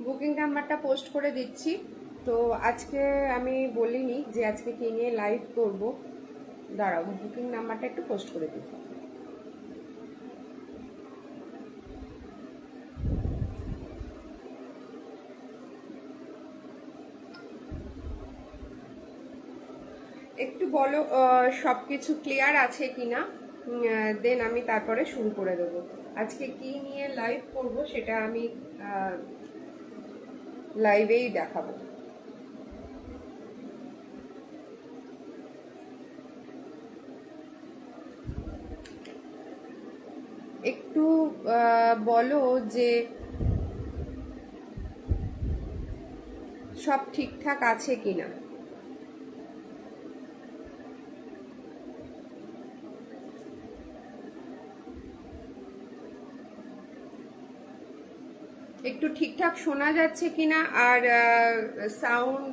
Booking নাম্বারটা post করে দিচ্ছি। তো আজকে আমি বলিনি যে আজকে কি নিয়ে লাইভ করব। দাঁড়াও, বুকিং নাম্বারটা একটু পোস্ট করে দিই। একটু বলো সব কিছু ক্লিয়ার আছে কিনা, দেন আমি তারপরে শুরু করে দেবো। আজকে কি নিয়ে লাইভ করব সেটা আমি লাইভেই দেখাবো। একটু বলো যে সব ঠিকঠাক আছে কিনা। একটু ঠিকঠাক শোনা যাচ্ছে কিনা, আর সাউন্ড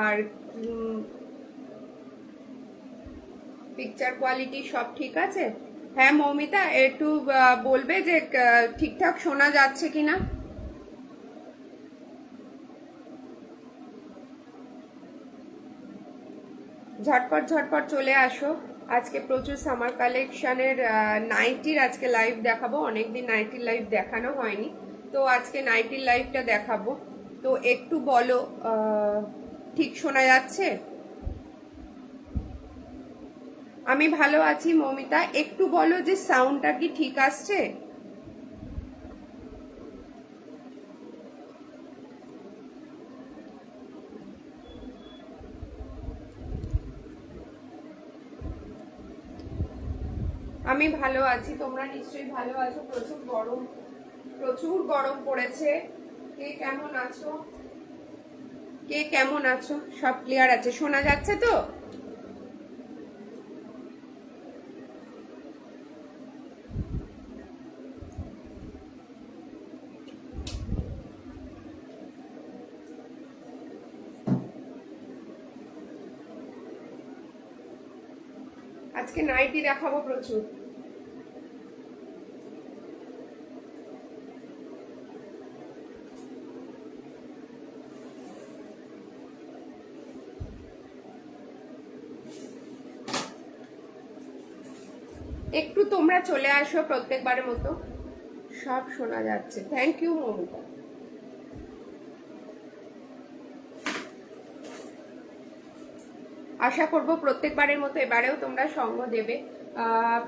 আর পিকচার কোয়ালিটি সব ঠিক আছে? হ্যাঁ মৌমিতা, একটু বলবে যে ঠিকঠাক শোনা যাচ্ছে কিনা। ঝটপট ঝটপট চলে আসো। আজকে প্রচুর সামার কালেকশনের নাইটির আজকে লাইভ দেখাবো। অনেকদিন নাইটির লাইভ দেখানো হয়নি, তো আজকে নাইটির লাইভটা দেখাবো। তো একটু বলো ঠিক শোনা যাচ্ছে? আমি ভালো আছি মৌমিতা, একটু বলো যে সাউন্ডটা কি ঠিক আসছে? আমি ভালো আছি, তোমরা নিশ্চয়ই ভালো আছো। প্রচুর গরম পড়েছে। কে কেমন আছো? কে কেমন আছো? সব ক্লিয়ার আছে, শোনা যাচ্ছে তো? আজকে নাইটি দেখাবো প্রচুর। একটু তোমরা চলে আসো প্রত্যেকবারের মতো। সব শোনা যাচ্ছে, থ্যাংক ইউ মমতা। আশা করব প্রত্যেকবারের মতো এবারেও তোমরা সঙ্গ দেবে।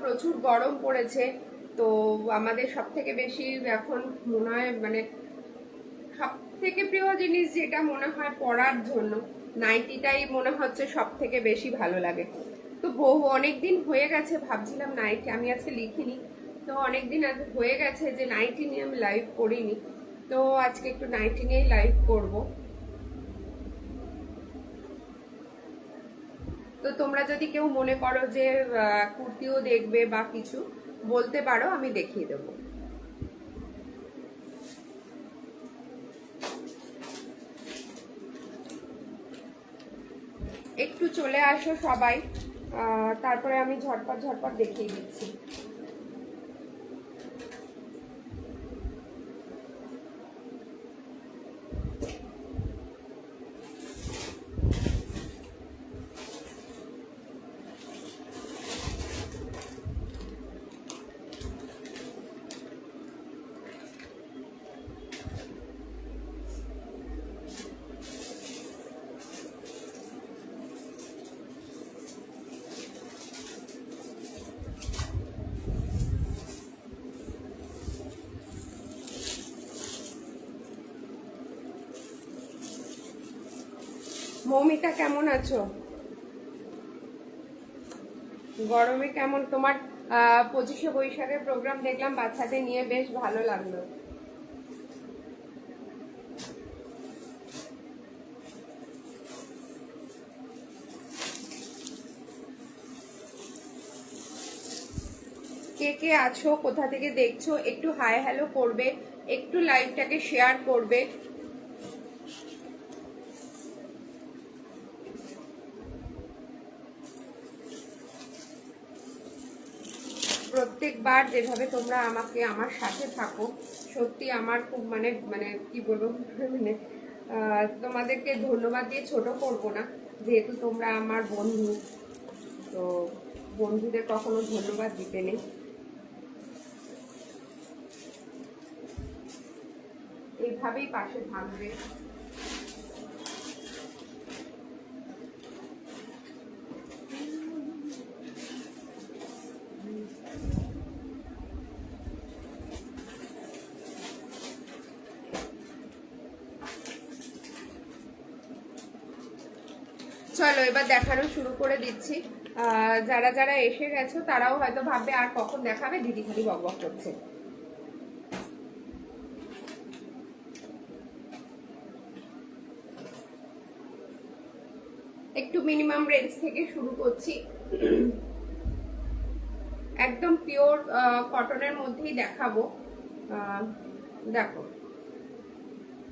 প্রচুর গরম পড়েছে, তো আমাদের সব থেকে বেশি এখন মনে হয় মানে সব থেকে প্রিয় জিনিস যেটা মনে হয় পরার জন্য নাইটিটাই মনে হচ্ছে সব থেকে বেশি ভালো লাগে। তো অনেকদিন হয়ে গেছে ভাবছিলাম নাইটি আমি আজকে লিখিনি, তো অনেকদিন হয়ে গেছে যে নাইটি নিয়ে আমি লাইভ করিনি, তো আজকে একটু নাইটি নিয়েই লাইভ করব। তো তোমরা যদি কেউ মনে করো যে কুর্তিও দেখবে বা কিছু, বলতে পারো, আমি দেখিয়ে দেবো। একটু চলে আসো সবাই, তারপরে আমি ঝটপট ঝটপট দেখিয়ে দিচ্ছি। মৌমিতা কেমন আছো? গরমে কেমন তোমার? 25শে বৈশাখের প্রোগ্রাম দেখলাম বাচ্চাদের নিয়ে, বেশ ভালো লাগলো। কে কে আছো, কোথা থেকে দেখছো, একটু হাই হ্যালো করবে, একটু লাইভটাকে শেয়ার করবে। প্রত্যেকবার যেভাবে তোমরা আমাকে আমার সাথে থাকো, সত্যি আমার খুব মানে মানে কি বলবো মানে তোমাদেরকে ধন্যবাদ দিয়ে ছোট করবো না, যেহেতু তোমরা আমার বন্ধু, তো বন্ধুদের কখনো ধন্যবাদ দিতে নেই। এইভাবেই পাশে থাকবে। চলো এবার দেখানো শুরু করে দিচ্ছি। যারা যারা এসে গেছো তারাও হয়তো ভাববে আর কখন দেখাবে, দিদি খালি বকবক করছে। একটু মিনিমাম রেঞ্জ থেকে শুরু করছি। একদম পিওর কটনের মধ্যেই দেখাবো। দেখো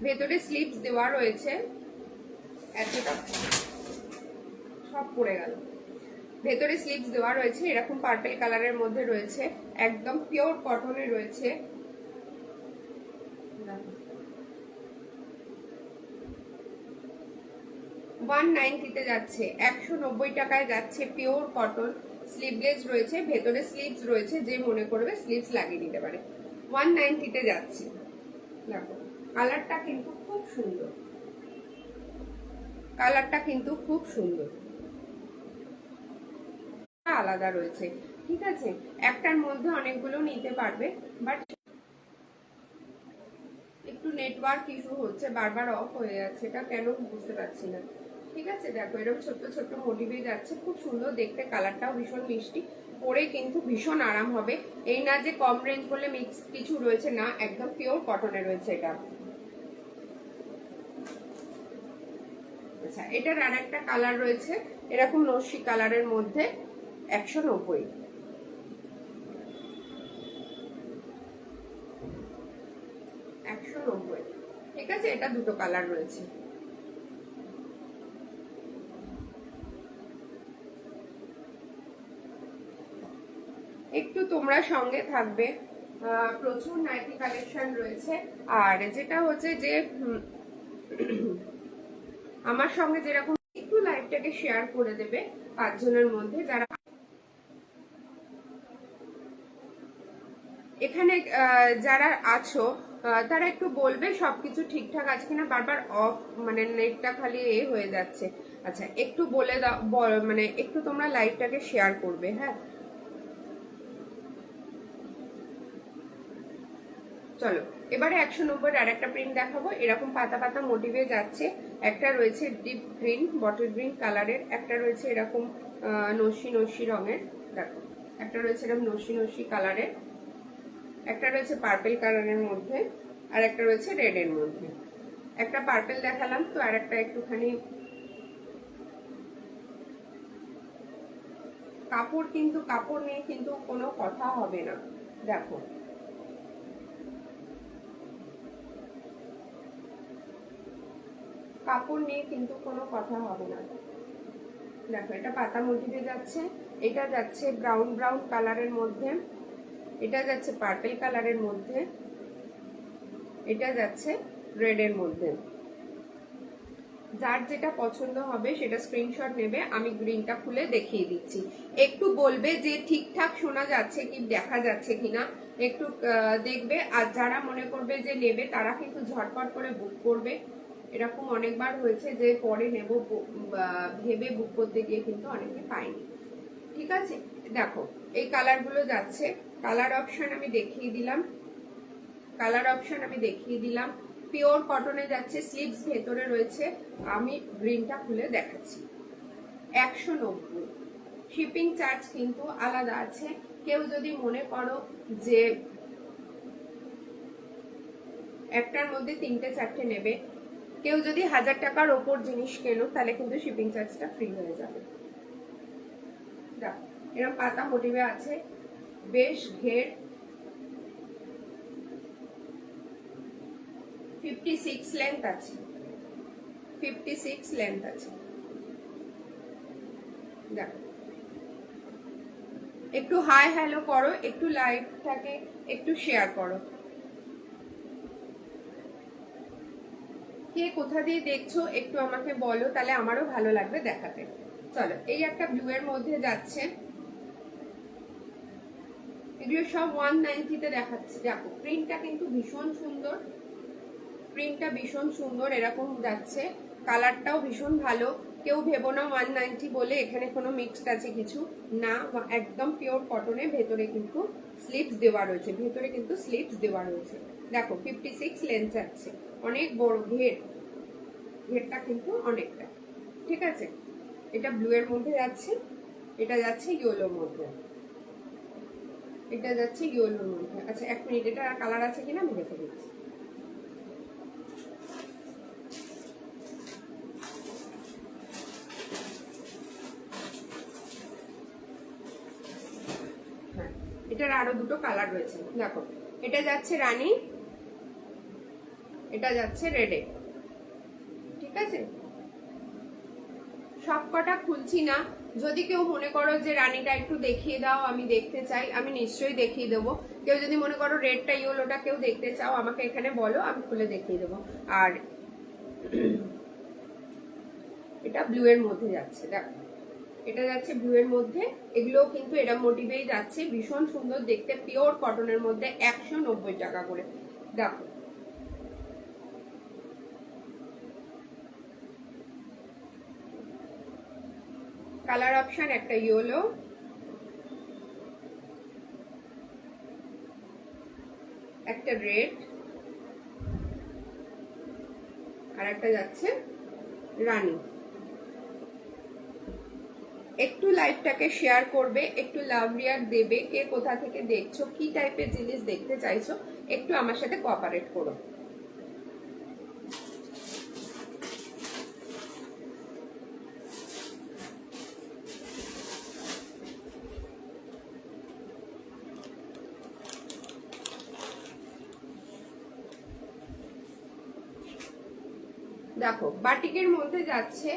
ভেতরে স্লিভস দেওয়া রয়েছে, এতটা সব পড়ে গেল। ভেতরে স্লিভস দেওয়া রয়েছে, এরকম পার্পল কালারের মধ্যে রয়েছে, একদম পিওর কটনে রয়েছে। 190 যাচ্ছে, 190 টাকায় যাচ্ছে পিওর কটন। স্লিভলেস রয়েছে, ভেতরে স্লিভস রয়েছে, যে মনে করবে স্লিভস লাগিয়ে নিতে পারে। 190 যাচ্ছে। দেখো কালারটা কিন্তু খুব সুন্দর, কালারটা কিন্তু খুব সুন্দর, আলাদা রয়েছে। ঠিক আছে, একটার মধ্যে অনেকগুলো নিতে পারবে, বাট একটু নেটওয়ার্ক ইস্যু হচ্ছে, বারবার অফ হয়ে যাচ্ছে, এটা কেন বুঝতে পারছি না। ঠিক আছে, দেখো এরকম ছোট্ট ছোট্ট মোটিভে যাচ্ছে, খুব সুন্দর দেখতে, কালারটাও ভীষণ মিষ্টি, পরে কিন্তু ভীষণ আরাম হবে। এই না যে কম রেঞ্জ বলে মিক্স কিছু রয়েছে, না, একদম পিওর কটনে রয়েছে এটা। আচ্ছা, এটার আর একটা কালার রয়েছে এরকম নস্যি কালারের মধ্যে, 190। ঠিক আছে, এটা দুটো কালার রয়েছে। একটু তোমরা সঙ্গে থাকবে, প্রচুর নাইটি কালেকশন রয়েছে। আর যেটা হচ্ছে যে আমার সঙ্গে যেরকম একটু লাইভটাকে শেয়ার করে দেবে 5 জনের মধ্যে, যারা এখানে যারা আছো তারা একটু বলবে সবকিছু ঠিকঠাক আছে কিনা, বারবার অফ মানে নেটটা খালি এ হয়ে যাচ্ছে। আচ্ছা একটু বলে দাও, মানে একটু তোমরা লাইভটাকে শেয়ার করবে। হ্যাঁ চলো এবারে 190 আর একটা প্রিন্ট দেখাবো, এরকম পাতা পাতা মোটিভে যাচ্ছে। একটা রয়েছে ডিপ গ্রিন বটল গ্রিন কালারের, একটা রয়েছে এরকম নস্যি নস্যি রঙের, দেখো একটা রয়েছে এরকম নস্যি নস্যি কালারের, একটা রয়েছে পার্পল কালারের মধ্যে, আর একটা রয়েছে রেড এর মধ্যে। একটা পার্পল দেখালাম, তো আর একটা একটুখানি কাপড়, কিন্তু কাপড় নিয়ে কিন্তু কোনো কথা হবে না। দেখো কাপড় নিয়ে কিন্তু কোনো কথা হবে না। দেখো এটা পাতা মোটিভে যাচ্ছে, এটা যাচ্ছে ব্রাউন ব্রাউন কালারের মধ্যে, এটা যাচ্ছে পার্পল কালারের মধ্যে, এটা যাচ্ছে রেড এর মধ্যে। যার যেটা পছন্দ হবে সেটা স্ক্রিনশট নেবে, আমি গ্রিনটা খুলে দেখিয়ে দিচ্ছি। একটু বলবে যে ঠিকঠাক শোনা যাচ্ছে কি, দেখা যাচ্ছে কিনা, একটু দেখবে। আর যারা মনে করবে যে নেবে তারা কিন্তু ঝটপট করে বুক করবে। এরকম অনেকবার হয়েছে যে পরে নেব ভেবে বুক করতে গিয়ে কিন্তু অনেকে পায়নি। ঠিক আছে, দেখো এই কালারগুলো যাচ্ছে, কালার অপশন আমি দেখিয়ে দিলাম, কালার অপশন আমি দেখিয়ে দিলাম। পিওর কটনে যাচ্ছে, স্লিভস ভেতরে রয়েছে, আমি গ্রিনটা খুলে দেখাচ্ছি। 190, শিপিং চার্জ কিন্তু আলাদা আছে। কেউ যদি মনে করো যে একটার মধ্যে 3টে 4টে নেবে, কেউ যদি 1000 টাকার ওপর জিনিস কেনো, তাহলে কিন্তু শিপিং চার্জটা ফ্রি হয়ে যাবে। দেখো এরকম পাতা মোটিভে আছে, বেশ ঘের, 56 লেন্থ আছে, 56 লেন্থ আছে। দেখো একটু হাই হ্যালো করো, একটু লাইভটাকে একটু শেয়ার করো। কে কোথা দিয়ে দেখছো একটু আমাকে বলো, তাহলে আমারও ভালো লাগবে দেখাতে। চলো, এই একটা ব্লু এর মধ্যে যাচ্ছে, এগুলো সব 190 দেখাচ্ছি। দেখো প্রিন্টটা কিন্তু ভীষণ সুন্দর, প্রিন্টটা ভীষণ সুন্দর, এরকম যাচ্ছে, কালারটাও ভীষণ ভালো। কেউ ভেবো না 190 বলে এখানে কোনো মিক্সড আছে কিছু না, একদম পিওর কটনে। ভেতরে কিন্তু স্লিপস দেওয়া রয়েছে, ভেতরে কিন্তু স্লিপস দেওয়া রয়েছে। দেখো 56 লেন্থ যাচ্ছে, অনেক বড় ঘের, ঘেরটা কিন্তু অনেকটা। ঠিক আছে, এটা ব্লু এর মধ্যে যাচ্ছে, এটা যাচ্ছে ইয়েলোর মধ্যে, এটা যাচ্ছে ইয়েলোর মধ্যে। আচ্ছা এক মিনিট, এটা কালার আছে কিনা আমি দেখে দিচ্ছি। হ্যাঁ, এটার আরো দুটো কালার রয়েছে। দেখো এটা যাচ্ছে রানী, এটা যাচ্ছে রেডে। ঠিক আছে, সব কটা খুলছি না, যদি কেউ মনে করো যে রানীটা একটু দেখিয়ে দাও, আমি দেখতে চাই, আমি নিশ্চয়ই দেখিয়ে দেবো। কেউ যদি মনে করো রেডটা ইয়েলোটা কেউ দেখতে চাও, আমাকে এখানে বলো, আমি খুলে দেখিয়ে দেবো। আর এটা ব্লু এর মধ্যে যাচ্ছে, দেখো এটা যাচ্ছে ব্লু এর মধ্যে, এগুলোও কিন্তু এরা মোটিভেই যাচ্ছে, ভীষণ সুন্দর দেখতে, পিওর কটনের মধ্যে, 190 টাকা করে। দেখো কালার অপশন, একটা ইয়েলো, একটা রেড, আর একটা যাচ্ছে রানী। একটু লাইভটাকে শেয়ার করবে, একটু লাভ রিয়াক্ট দেবে, কে কোথা থেকে দেখছো, কি টাইপের জিনিস দেখতে চাইছো, একটু আমার সাথে কোঅপারেট করো। দেখো বাটিকের মধ্যে যাচ্ছে,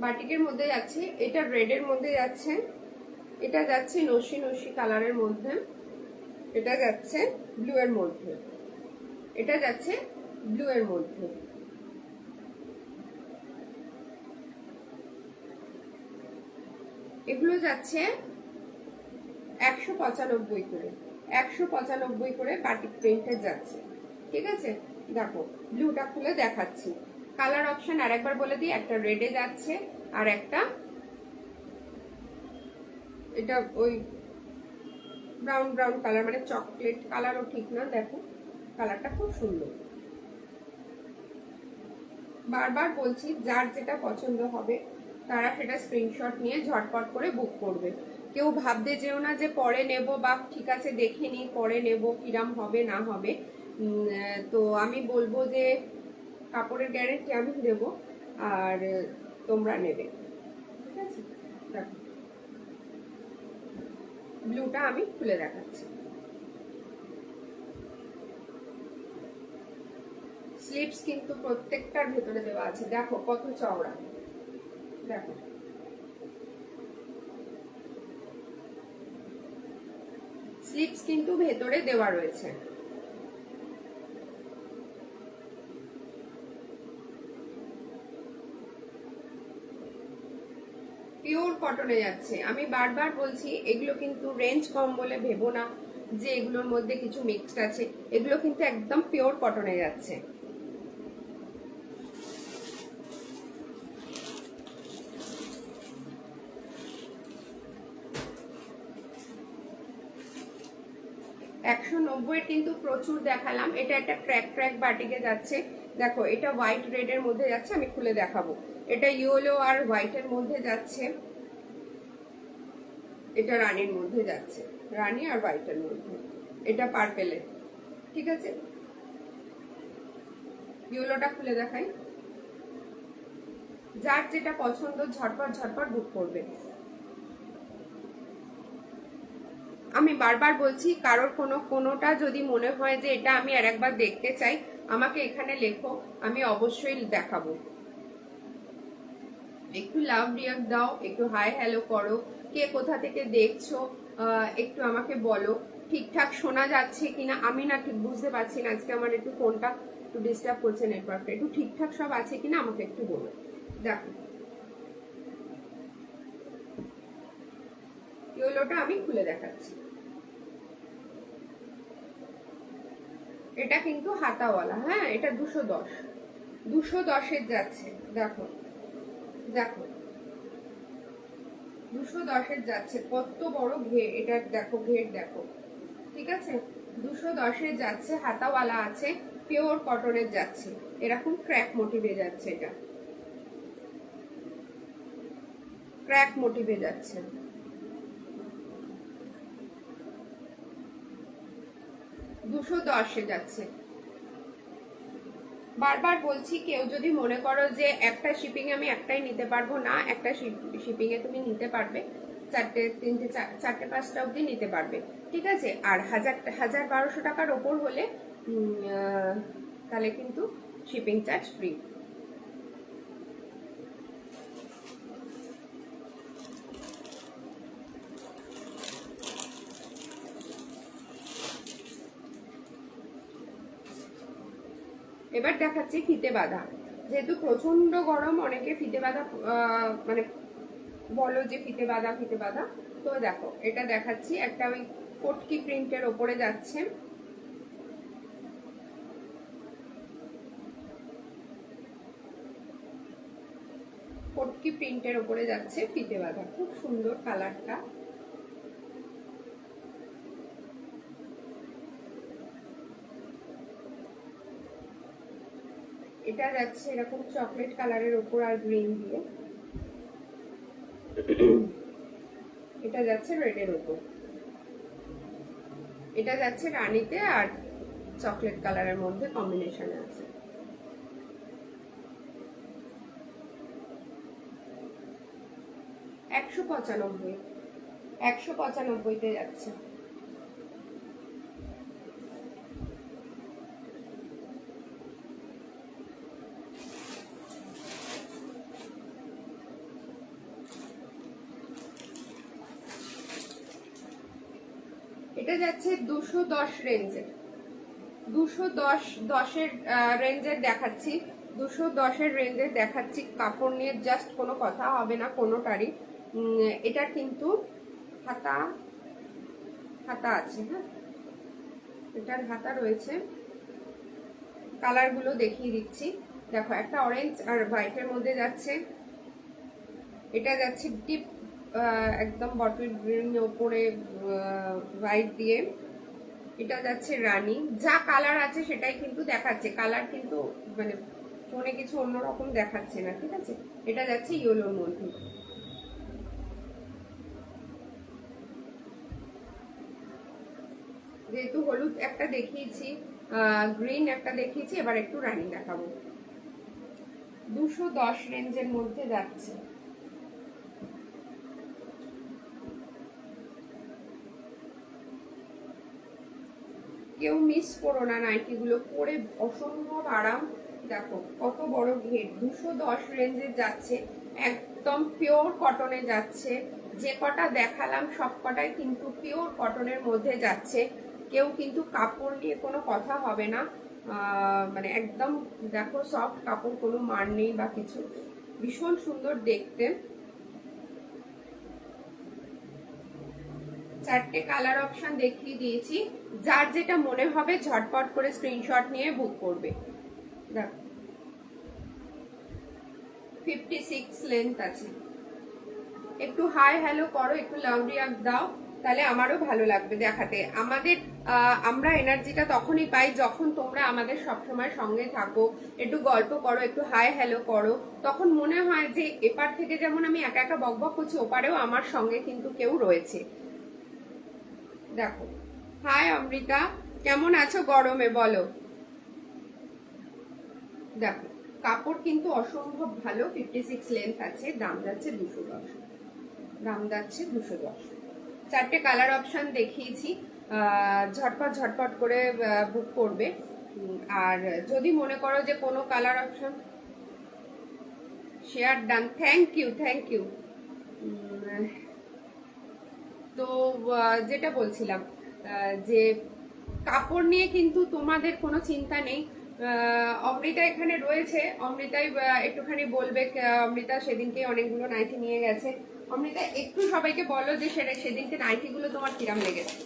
বাটিকের মধ্যে যাচ্ছে, এটা রেডের মধ্যে যাচ্ছে, এটা যাচ্ছে নসি নসি কালারের মধ্যে, এটা যাচ্ছে ব্লু এর মধ্যে, এটা যাচ্ছে ব্লু এর মধ্যে। এগুলো যাচ্ছে 195 করে, 195 করে বাটিক প্রিন্টের যাচ্ছে। ঠিক আছে, দেখো ব্লুটা খুলে দেখাচ্ছি। কালার অপশন আর একবার বলে দিই, একটা রেডে যাচ্ছে, আর একটা এটা ওই ব্রাউন ব্রাউন কালার, মানে চকলেট কালারও ঠিক না। দেখো কালারটা খুব সুন্দর। বারবার বলছি, যার যেটা পছন্দ হবে তারা সেটা স্ক্রিনশট নিয়ে ঝটপট করে বুক করবে। কেউ ভাবতে যেও না যে পরে নেব, বা ঠিক আছে দেখে নিই পরে নেব, কিরাম হবে না হবে। তো আমি বলবো যে কাপড়ের গ্যারেন্টি আমি দেবো, আর তোমরা নেবে। ঠিক আছে, দেখো ব্লুটা আমি খুলে দেখাচ্ছি। স্লিপস কিন্তু প্রত্যেকটার ভেতরে দেওয়া আছে, দেখো কত চওড়া, দেখো স্লিপস কিন্তু ভেতরে দেওয়া রয়েছে। পিওর কটনে যাচ্ছে, আমি বারবার বলছি এগুলো কিন্তু রেঞ্জ কম বলে ভেবো না যে এগুলোর মধ্যে কিছু মিক্সড আছে, এগুলো কিন্তু একদম পিওর কটনে যাচ্ছে। একশো 190 কিন্তু প্রচুর দেখালাম। এটা একটা ট্র্যাক ট্র্যাক বাটিকে যাচ্ছে, দেখো এটা হোয়াইট রেড এর মধ্যে যাচ্ছে, আমি খুলে দেখাবো। এটা ইয়েলো আর হোয়াইট এর মধ্যে যাচ্ছে, এটা রানীর মধ্যে যাচ্ছে, রানী আর হোয়াইটের মধ্যে, এটা পার্পেলের। ঠিক আছে, ইয়েলোটা খুলে দেখাই। যার যেটা পছন্দ ঝটপট ঝটপট বুক করবে। আমি বারবার বলছি, কারোর কোনোটা যদি মনে হয় যে এটা আমি আর একবার দেখতে চাই, আমাকে এখানে লেখো, আমি অবশ্যই দেখাবো। একটু লাভ রিয়াক্ট দাও, একটু হাই হ্যালো করো, কে কোথা থেকে দেখছো একটু আমাকে বলো। ঠিকঠাক শোনা যাচ্ছে কিনা আমি না ঠিক বুঝতে পারছি না, আজকে আমার একটু ফোনটা একটু ডিস্টার্ব করছে, নেটওয়ার্কটা একটু ঠিকঠাক সব আছে কিনা আমাকে একটু বলো। দেখো ইয়েলোটা আমি খুলে দেখাচ্ছি, এটা কিন্তু হাতাওয়ালা, হ্যাঁ এটা 210, 210-এর যাচ্ছে। দেখো দেখো 210-এর যাচ্ছে, কত বড় ঘের, এটা দেখো ঘের দেখো, ঠিক আছে। 210-এর যাচ্ছে, হাতাওয়ালা আছে, পিওর কটনের যাচ্ছে, এরকম ক্র্যাক মোটিভে যাচ্ছে, এটা ক্র্যাক মোটিভে যাচ্ছে। 210-এ যাচ্ছে। বারবার বলছি, কেউ যদি মনে করো যে একটা শিপিং আমি একটাই নিতে পারবো, না, একটা শিপিং এ তুমি নিতে পারবে, চারটে তিনটে চারটে পাঁচটা অবধি নিতে পারবে, ঠিক আছে। আর 1000-1200 টাকার ওপর হলে তাহলে কিন্তু শিপিং চার্জ ফ্রি। এবার দেখাচ্ছি ফিতে বাঁধা, যেহেতু প্রচন্ড গরম, অনেকে ফিতে বাঁধা মানে বলো যে ফিতে বাঁধা ফিতে বাঁধা, তো দেখো এটা দেখাচ্ছি, একটা ওই কটকি প্রিন্টের ওপরে যাচ্ছে, কটকি প্রিন্টের ওপরে যাচ্ছে, ফিতে বাঁধা, খুব সুন্দর কালারটা। এটা যাচ্ছে এরকম চকলেট কালারের ওপর আর গ্রিন দিয়ে, এটা যাচ্ছে রেডের ওপর, এটা যাচ্ছে রানীতে আর চকলেট কালারের মধ্যে কম্বিনেশন আছে। একশো 195-তে যাচ্ছে। এটা যাচ্ছে 210 রেঞ্জের, 210-10-এর রেঞ্জের দেখাচ্ছি, 210-এর রেঞ্জের দেখাচ্ছি। কাপড় নিয়ে জাস্ট কোনো কথা হবে না কোনোটারই। এটা কিন্তু হাতা হাতা আছে, হ্যাঁ এটার হাতা রয়েছে। কালারগুলো দেখিয়ে দিচ্ছি, দেখো একটা অরেঞ্জ আর হোয়াইটের মধ্যে যাচ্ছে, এটা যাচ্ছে ডিপ একদম বটল গ্রিন ওপরে হোয়াইট দিয়ে, এটা যাচ্ছে রানী, যা কালার আছে সেটাই কিন্তু দেখাচ্ছে, কালার কিন্তু মানে ফোনে কিছু অন্যরকম দেখাচ্ছে না, ঠিক আছে। এটা যাচ্ছে ইয়েলোর মধ্যে, যেহেতু হলুদ একটা দেখিয়েছি, গ্রিন একটা দেখিয়েছি, এবার একটু রানী দেখাবো। 210 রেঞ্জের মধ্যে যাচ্ছে। কেউ মিস করো না, নাইটিগুলো পরে অসম্ভব আরাম। দেখো কত বড় ঘের, 210 রেঞ্জে যাচ্ছে, একদম পিওর কটনে যাচ্ছে। যে কটা দেখালাম সব কটাই কিন্তু পিওর কটনের মধ্যে যাচ্ছে, কেউ কিন্তু কাপড় নিয়ে কোনো কথা হবে না, মানে একদম দেখো সফট কাপড়, কোনো মার নেই বা কিছু, ভীষণ সুন্দর দেখতে। চারটে কালার অপশন দেখিয়ে দিয়েছি, যার যেটা মনে হবে ঝটপট করে স্ক্রিনশট নিয়ে বুক করবে। দেখো 56 লেন্থ আছে, একটু হাই হ্যালো করো, একটু লাউডি আপ দাও, তাহলে আমারও ভালো লাগবে দেখাতে। আমাদের আমরা এনার্জিটা তখনই পাই যখন তোমরা আমাদের সবসময় সঙ্গে থাকো, একটু গল্প করো, একটু হাই হ্যালো করো, তখন মনে হয় যে এপার থেকে যেমন আমি একা একা বকবক করছি, ওপারেও আমার সঙ্গে কিন্তু কেউ রয়েছে। দেখো হাই অমৃতা, কেমন আছো গরমে বলো। দেখো কাপড় কিন্তু অসম্ভব ভালো, 56 লেন্থ আছে, দাম যাচ্ছে 210, দাম যাচ্ছে 210। চারটে কালার অপশন দেখিয়েছি, ঝটপট ঝটপট করে বুক করবে। আর যদি মনে করো যে কোনো colour option, share done, thank you thank you. তো যেটা বলছিলাম যে কাপড় নিয়ে কিন্তু তোমাদের কোনো চিন্তা নেই। অমৃতা এখানে রয়েছে, অমৃতাই একটুখানি বলবে। অমৃতা সেদিনকে অনেকগুলো নাইটি নিয়ে গেছে। অমৃতা একটু সবাইকে বলো যে সেদিনকে নাইটিগুলো তোমার কিরাম লেগেছে।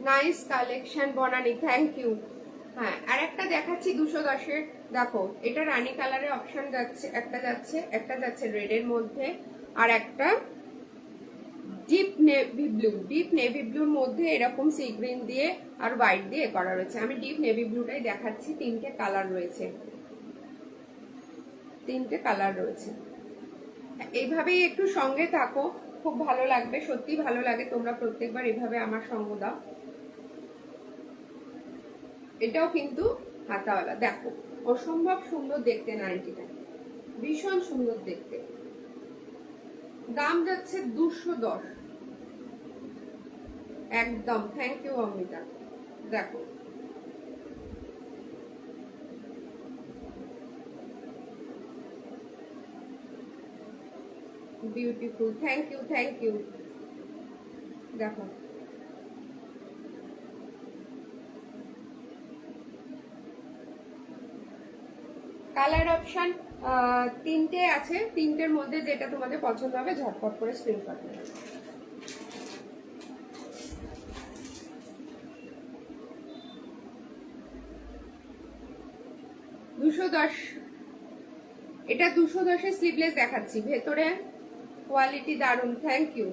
Nice collection Banani, thank you. হ্যাঁ, আর একটা দেখাচ্ছি 210-এর। দেখো, এটা রানী কালারের অপশন যাচ্ছে, একটা যাচ্ছে রেডের মধ্যে, আর একটা ডিপ নেভি ব্লুর মধ্যে এরকম সি গ্রিন দিয়ে আর হোয়াইট দিয়ে করা রয়েছে। আমি ডিপ নেভি ব্লুটাই দেখাচ্ছি। তিনটে কালার রয়েছে, এইভাবেই একটু সঙ্গে থাকো, খুব ভালো লাগবে, সত্যি ভালো লাগে। তোমরা প্রত্যেকবার এইভাবে আমার সঙ্গ দাও। এটাও কিন্তু হাতাওয়ালা, দেখো অসম্ভব সুন্দর দেখতে নাইটিটা, ভীষণ সুন্দর দেখতে। দাম যাচ্ছে 210 একদম। Thank you Amita. দেখো বিউটিফুল, থ্যাংক ইউ। দেখো কালার অপশন তিনটে আছে, তিনটের মধ্যে যেটা তোমাদের পছন্দ হবে ঝটপট করে স্ক্রিনশট নেবে। এটা 210-এর স্লিভলেস দেখাচ্ছি, ভেতরে কোয়ালিটি দারুন, থ্যাংক ইউ।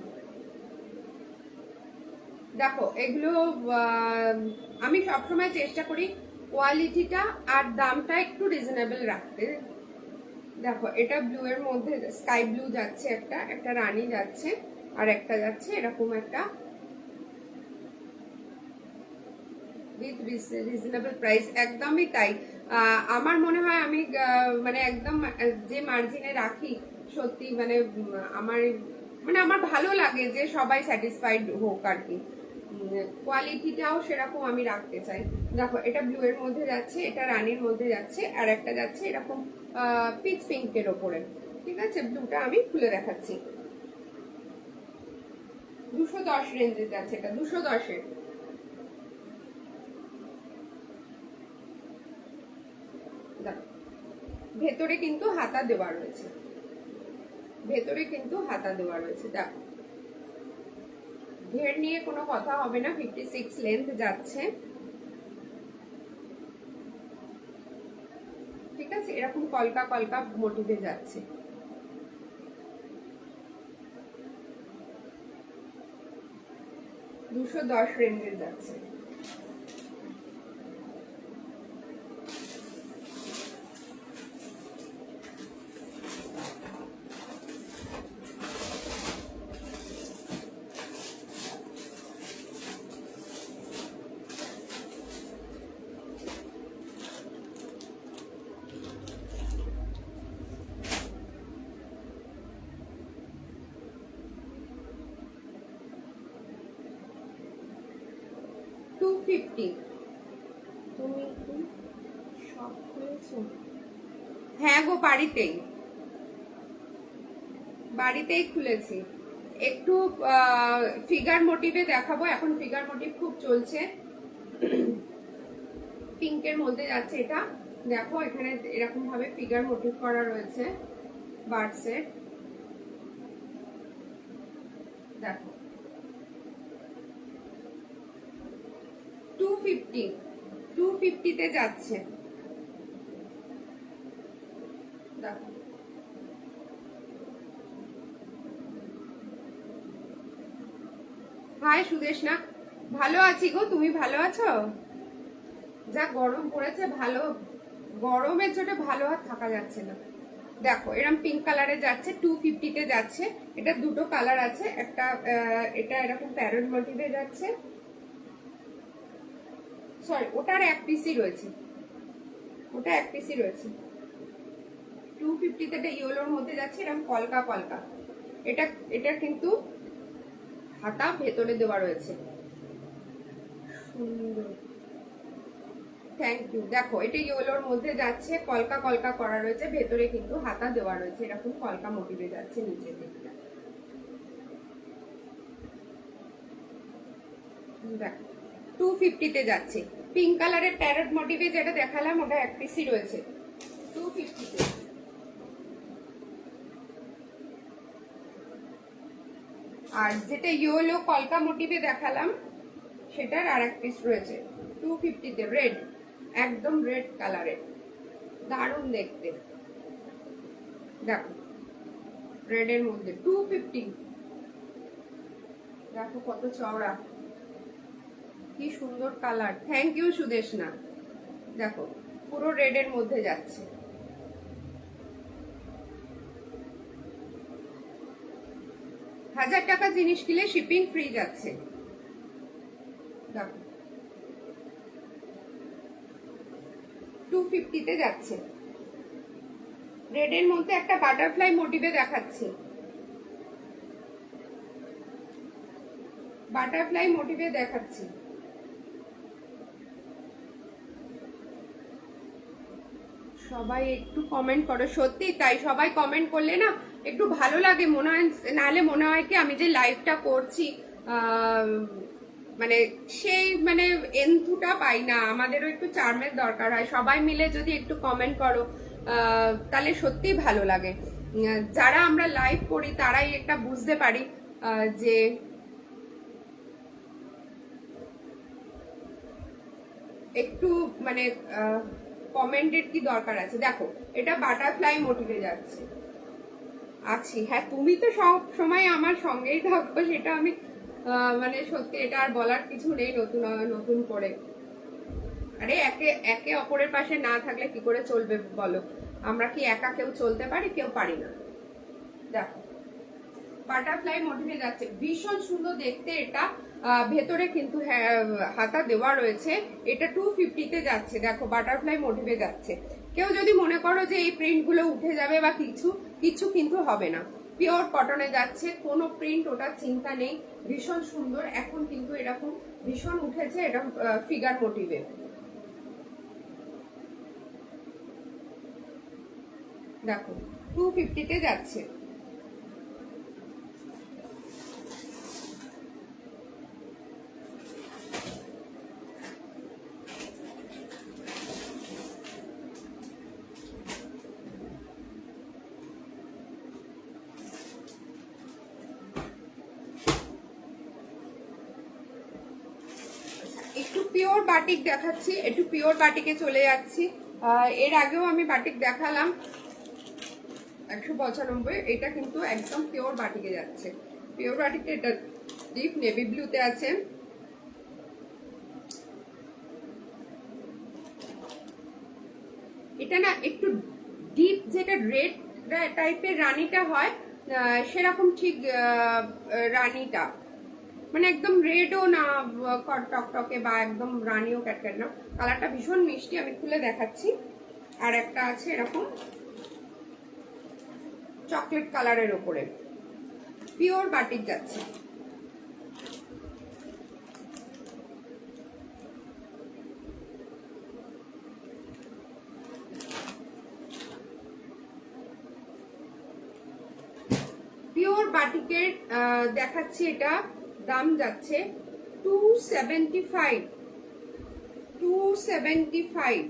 দেখো এগুলো আমি সবসময় চেষ্টা করি কোয়ালিটিটা আর দামটা একটু রিজনেবল রাখতে। দেখো এটা ব্লু এর মধ্যে স্কাই ব্লু যাচ্ছে, একটা রানী যাচ্ছে, আর একটা যাচ্ছে এরকম একটা উইথ রিজনেবল প্রাইস। একদমই তাই। আমার মনে হয় আমি মানে একদম যে মার্জিনে রাখি, সত্যি মানে আমার ভালো লাগে যে সবাই স্যাটিসফাইড হোক আর কি। কোয়ালিটিটাও সেরকম আমি রাখতে চাই। দেখো এটা ব্লু এর মধ্যে যাচ্ছে, এটা রানীর মধ্যে যাচ্ছে, আর একটা যাচ্ছে এরকম পিচ পিঙ্কের ওপরে। ঠিক আছে, ব্লুটা আমি খুলে দেখাচ্ছি। 210 রেঞ্জে যাচ্ছে, এটা 210-এর। ভেতরে কিন্তু হাতা দেওয়া রয়েছে, দেখো ঘের নিয়ে কোনো কথা হবে না। 56 লেন্থ যাচ্ছে, ঠিক আছে, এরকম কলকা কলকা মোটিভে যাচ্ছে। $210 রেঞ্জে যাচ্ছে। তুমি কি সব খুলেছো? হ্যাঁ গো, বাড়িতেই খুলেছি। একটু ফিগার মোটিভে দেখাবো, এখন ফিগার মোটিভ খুব চলছে। পিঙ্কের মধ্যে যাচ্ছে এটা, দেখো এখানে এরকম ভাবে ফিগার মোটিভ করা রয়েছে বার্ডসের। দেখো 250 যাচ্ছে। দেখো হাই সুদেশনা, ভালো আছি গো, তুমি ভালো আছো? যা গরম পড়েছে, গরমের জন্য ভালো আর থাকা যাচ্ছে না। দেখো এরকম পিঙ্ক কালারে যাচ্ছে, 250-তে যাচ্ছে। এটা দুটো কালার আছে, একটা এটা এরকম প্যারট মোটিভে যাচ্ছে, সরি ওটার এক পিসই রয়েছে, 250-তে এটা ইয়েলোর মধ্যে যাচ্ছে, এরকম কলকা কলকা। এটা কিন্তু হাতা ভেতরে দেওয়া রয়েছে, সুন্দর। Thank you. দেখো এটা ইয়েলোর মধ্যে যাচ্ছে, কলকা কলকা করা রয়েছে, ভেতরে কিন্তু হাতা দেওয়া রয়েছে, এরকম কলকা মোটিভে যাচ্ছে নিচের দিকটা। দেখো 250 যাচ্ছে। পিঙ্ক কালারের প্যারট মোটিভে যেটা দেখালাম ওটা এক পিসই রয়েছে 250 আর যেটা ইয়েলো কলকা মোটিভে দেখালাম সেটার আর এক পিস রয়েছে 250 রেড, একদম রেড কালারের, দারুণ দেখতে। দেখো রেডের মধ্যে 250, দেখো কত চওড়া, কি সুন্দর কালার। Thank you Sudeshna. দেখো পুরো রেডের মধ্যে যাচ্ছে। 1000 টাকা জিনিস কিনলে শিপিং ফ্রি যাচ্ছে। দেখো 250 যাচ্ছে। রেডের মধ্যে একটা বাটারফ্লাই মোটিভে দেখাচ্ছি, বাটারফ্লাই মোটিভে দেখাচ্ছি। সবাই একটু কমেন্ট করো, সত্যি তাই, সবাই কমেন্ট করলে না একটু ভালো লাগে, মনে হয়, নাহলে মনে হয় কি আমি যে লাইভটা করছি মানে সেই মানে এন্থুটা পাই না, আমাদেরও একটু চার্মের দরকার হয়। সবাই মিলে যদি একটু কমেন্ট করো তাহলে সত্যিই ভালো লাগে। যারা আমরা লাইভ করি তারাই একটা বুঝতে পারি যে একটু মানে কমেন্টের কি দরকার আছে। দেখো এটা বাটারফ্লাই মোটিভে যাচ্ছে। আছি, হ্যাঁ তুমি তো সব সময় আমার সঙ্গেই থাকো, সেটা আমি মানে সত্যি এটা আর বলার কিছু নেই নতুন নতুন করে। আরে একে একে অপরের পাশে না থাকলে কি করে চলবে বলো? আমরা কি একা কেউ চলতে পারি? কেউ পারি না। দেখো বাটারফ্লাই মোটিভে যাচ্ছে, ভীষণ সুন্দর দেখতে এটা। ভেতরে কিন্তু হাতা দেওয়া রয়েছে, এটা 250 যাচ্ছে। দেখো বাটারফ্লাই মোটিভে যাচ্ছে। কেউ যদি মনে করো যে এই প্রিন্ট গুলো উঠে যাবে বা কিছু কিছু কিন্তু হবে না, পিওর কটনে যাচ্ছে, কোনো প্রিন্ট ওটা চিন্তা নেই, ভীষণ সুন্দর। এখন কিন্তু এরকম ভীষণ উঠেছে, এটা ফিগার মোটিভে। দেখো 250 যাচ্ছে। একটু পিওর বাটিক দেখাচ্ছি, একটু পিওর বাটিকে চলে যাচ্ছি। এর আগেও আমি বাটিক দেখালাম 195, এটা কিন্তু একদম পিওর বাটিকে যাচ্ছে। পিওর বাটিকে এটা ডিপ নেভি ব্লুতে আছে। এটা না একটু ডিপ, যেটা রেড টাইপের রানীটা হয় সেরকম ঠিক রানীটা, মানে একদম রেডও না টকটকে বা একদম রানীও ক্যাটক্যাট না, কালারটা ভীষণ মিষ্টি। আমি খুলে দেখাচ্ছি। আর একটা আছে এরকম চকলেট কালারের ওপরে, পিওর বাটিক যাচ্ছে। পিওর বাটিকের দেখাচ্ছি, এটা দাম যাচ্ছে 275, 275।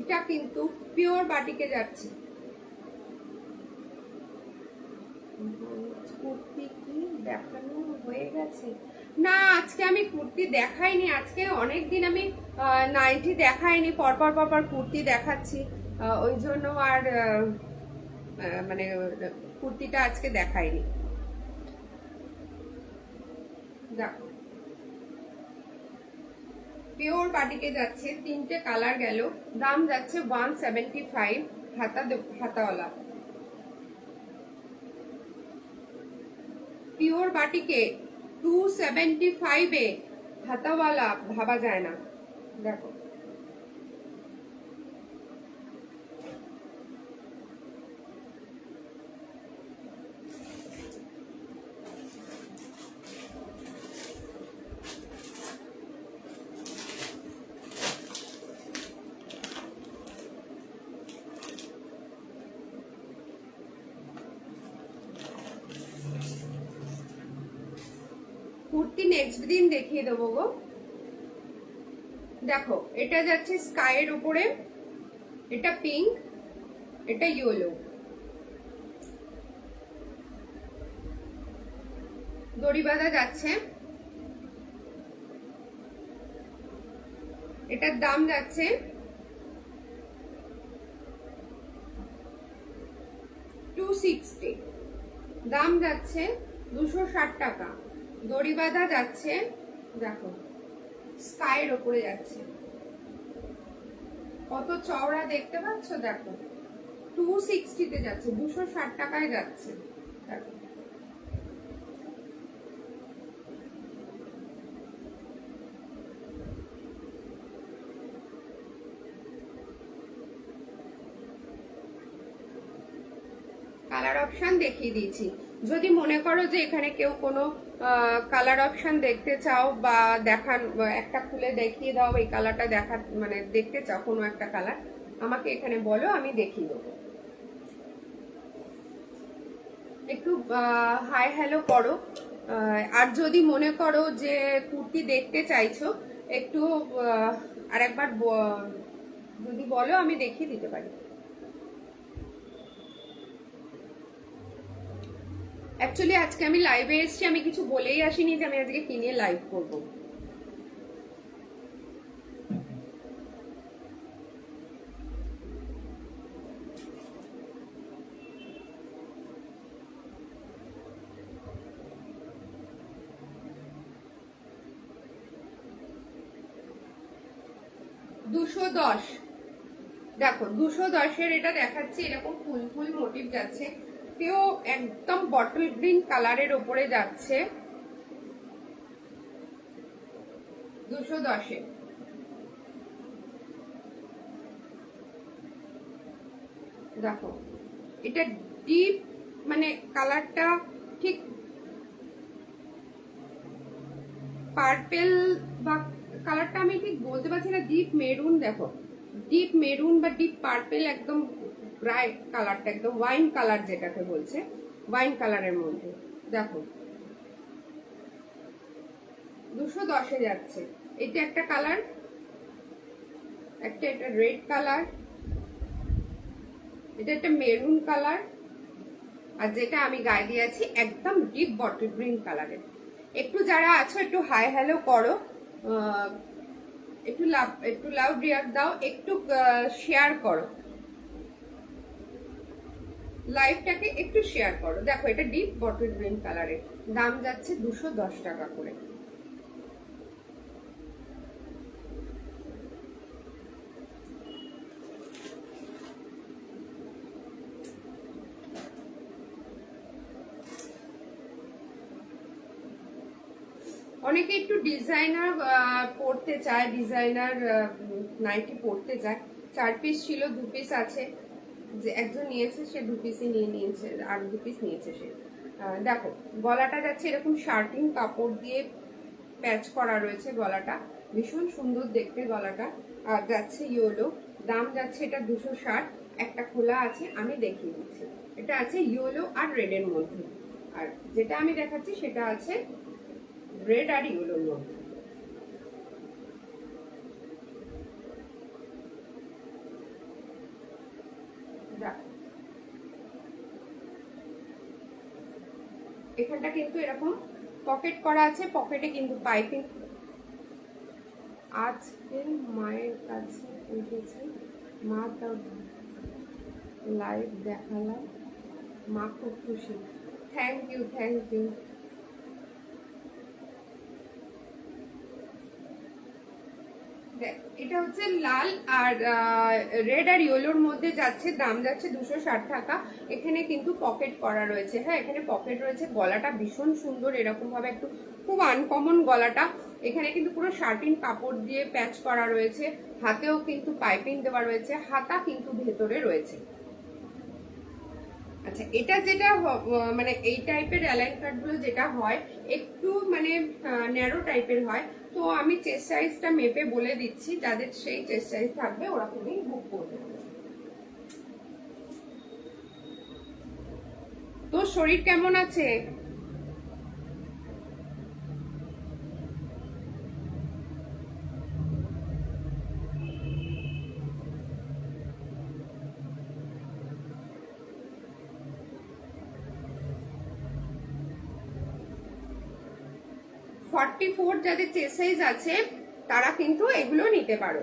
এটা কিন্তু পিওর বাটিকে যাচ্ছে। কুর্তি কি দেখানো হয়ে গেছে? না আজকে আমি কুর্তি দেখাইনি, আজকে অনেকদিন আমি নাইটি দেখাইনি, পরপর পরপর কুর্তি দেখাচ্ছি, ওই জন্য আর মানে কুর্তিটা আজকে দেখাইনি। দেখো পিওর বাটিকে যাচ্ছে, 3টে কালার গেল, দাম যাচ্ছে 175, হাতাওয়ালা। পিওর বাটিকে 275 হাতাওয়ালা ভাবা যায় না। দেখো নেক্সট দিন দেখিয়ে দেবো গো। দেখো এটা যাচ্ছে স্কাইয়ের উপরে, এটা পিঙ্ক, এটা ইয়েলো, দড়ি বাঁধা যাচ্ছে। এটার দাম যাচ্ছে 260, দাম যাচ্ছে 260 টাকা। দড়ি বাঁধা যাচ্ছে, দেখো স্কাইয়ের ওপরে যাচ্ছে, কত চওড়া দেখতে পাচ্ছ, দেখো 260 যাচ্ছে, 260 টাকায় যাচ্ছে। দেখো কালার অপশন দেখিয়ে দিয়েছি। যদি মনে করো যে এখানে কেউ কোনো কালার অপশন দেখতে চাও বা দেখান, একটা খুলে দেখিয়ে দাও, এই কালারটা দেখা মানে দেখতে চাও কোনো একটা কালার, আমাকে এখানে বলো, আমি দেখিয়ে দেবো। একটু হাই হ্যালো করো। আর যদি মনে করো যে কুর্তি দেখতে চাইছো, একটু আরেকবার যদি বলো, আমি দেখিয়ে দিতে পারি। অ্যাকচুয়ালি আজকে আমি লাইভে এসেছি, আমি কিছু বলেই আসিনি যে আমি আজকে কি নিয়ে লাইভ করব। $210, দেখো 210-এর এটা দেখাচ্ছি, এরকম ফুল ফুল মোটিভ যাচ্ছে, কেউ একদম বটল গ্রিন কালারের ওপরে যাচ্ছে 210-এ। দেখো এটা ডিপ মানে কালারটা ঠিক পার্পেল বা কালারটা আমি ঠিক বলতে পারছি না, ডিপ মেরুন, দেখো ডিপ মেরুন বা ডিপ পার্পেল, একদম ব্রাইট কালারটা, একদম ওয়াইন কালার যেটাকে বলছে, ওয়াইন কালারের মধ্যে। দেখো 210-এ যাচ্ছে। এটা একটা কালার, একটা এটা রেড কালার, এটা একটা মেরুন কালার, আর যেটা আমি গায়ে দিয়েছি একদম ডিপ বটল গ্রিন কালারের। একটু যারা আছো একটু হাই হ্যালো করো, একটু লাভ রিয়াক্ট দাও, একটু শেয়ার করো, লাইভটাকে একটু শেয়ার করো। দেখো এটা ডিপ বটল গ্রিন কালারের, দাম যাচ্ছে 210 টাকা করে। অনেকে একটু ডিজাইনার পড়তে চায়, ডিজাইনার নাইটি পড়তে চায়। 4 পিস ছিল, 2 পিস আছে, যে একজন নিয়েছে সে 2 পিসই নিয়ে নিয়েছে, আর 2 পিস নিয়েছে সে। দেখো গলাটা যাচ্ছে এরকম শার্টিং কাপড় দিয়ে প্যাচ করা রয়েছে, গলাটা ভীষণ সুন্দর দেখতে গলাটা। আর যাচ্ছে ইয়েলো, দাম যাচ্ছে এটা 260। একটা খোলা আছে, আমি দেখিয়ে দিচ্ছি। এটা আছে ইয়েলো আর রেডের মধ্যে, আর যেটা আমি দেখাচ্ছি সেটা আছে রেড আর ইয়েলোর মধ্যে। এখানটা কিন্তু এরকম পকেট করা আছে, পকেটে কিন্তু পাইপিং। আজকে মায়ের কাছে উঠেছি, মা তার লাইভ দেখালাম, মা খুব খুশি। Thank you, thank you. এটা হচ্ছে লাল আর রেড আর ইয়েলোর মধ্যে যাচ্ছে, দাম যাচ্ছে 260 টাকা। এখানে কিন্তু পকেট করা রয়েছে, হ্যাঁ এখানে পকেট রয়েছে। গলাটা ভীষণ সুন্দর, এরকম ভাবে একটু খুব আনকমন গলাটা। এখানে কিন্তু পুরো শার্টিং কাপড় দিয়ে প্যাচ করা রয়েছে, হাতেও কিন্তু পাইপিং দেওয়া রয়েছে, হাতা কিন্তু ভেতরে রয়েছে। আচ্ছা এটা যেটা মানে এই টাইপের অ্যালাইন কাট গুলো যেটা হয় একটু মানে ন্যারো টাইপের হয়, তো আমি চেস্ট সাইজটা মেপে বলে দিচ্ছি, যাদের সেই চেস্ট সাইজ থাকবে ওরকমই বুক করবে। তো শরীর কেমন আছে? 44 যাদের চেস্ট সাইজ আছে তারা কিন্তু এগুলো নিতে পারো।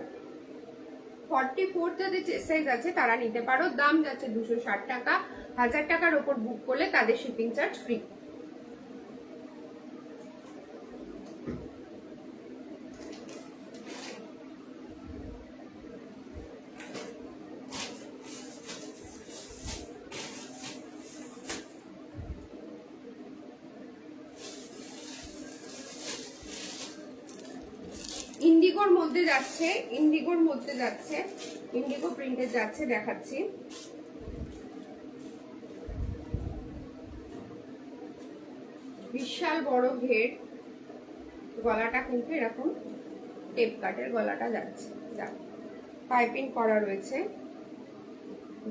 44 যাদের চেস্ট সাইজ আছে তারা নিতে পারো। দাম যাচ্ছে 260 টাকা। 1000 টাকার ওপর বুক করলে তাদের শিপিং চার্জ ফ্রি। ইন্ডিগোর মধ্যে যাচ্ছে, ইন্ডিগো প্রিন্টের যাচ্ছে, দেখাচ্ছি। বিশাল বড় ঘের, গলাটা কিন্তু এরকম টেপ কাটের গলাটা যাচ্ছে, দেখো পাইপিং করা রয়েছে,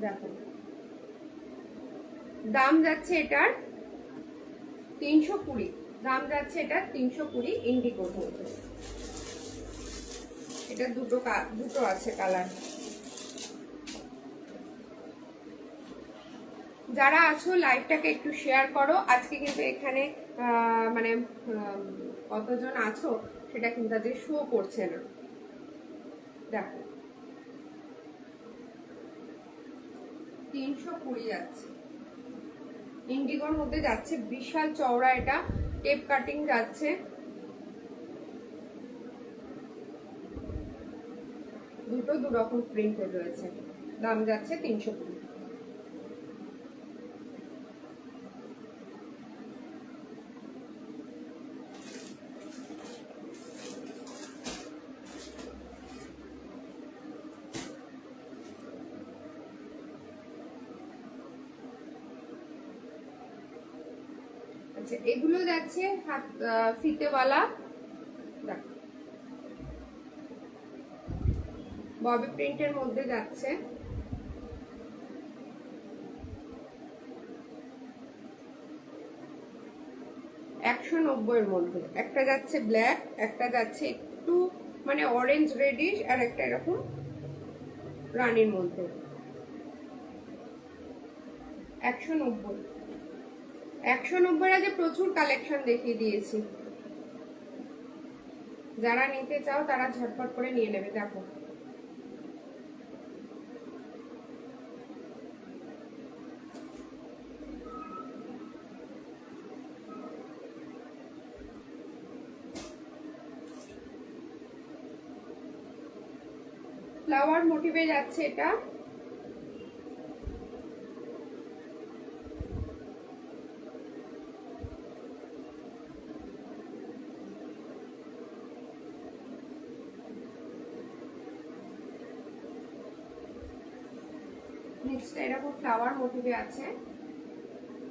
দেখো। দাম যাচ্ছে এটার 320, দাম যাচ্ছে এটার 320 ইন্ডিগোর মধ্যে। এটা দুটো আছে কালার। যারা আছো লাইভটাকে একটু শেয়ার করো। আজকে কিন্তু এখানে মানে কতজন আছো সেটা কিন্তু আজকে শো করছে না, দেখো 320 যাচ্ছে, ইন্ডিগোর মধ্যে যাচ্ছে, বিশাল চওড়া, এটা টেপ কাটিং যাচ্ছে। দুটো দুরকম প্রিন্টের রয়েছে, দাম যাচ্ছে 320। আচ্ছা, এগুলো যাচ্ছে হাত ফিতেওয়ালা, দেখো ববি প্রিন্টের মধ্যে যাচ্ছে। $190 মধ্যে। একটা যাচ্ছে ব্ল্যাক, একটা যাচ্ছে একটু মানে অরেঞ্জ রেডিশ, আর একটা এরকম রানীর মধ্যে। 190। 190 আগে প্রচুর কালেকশন দেখিয়ে দিয়েছি, যারা নিতে চাও তারা ঝটপট করে নিয়ে নেবে। দেখো ফ্লাওয়ার মোটিভে যাচ্ছে এটা, নিচটা এরকম ফ্লাওয়ার মোটিভে আছে,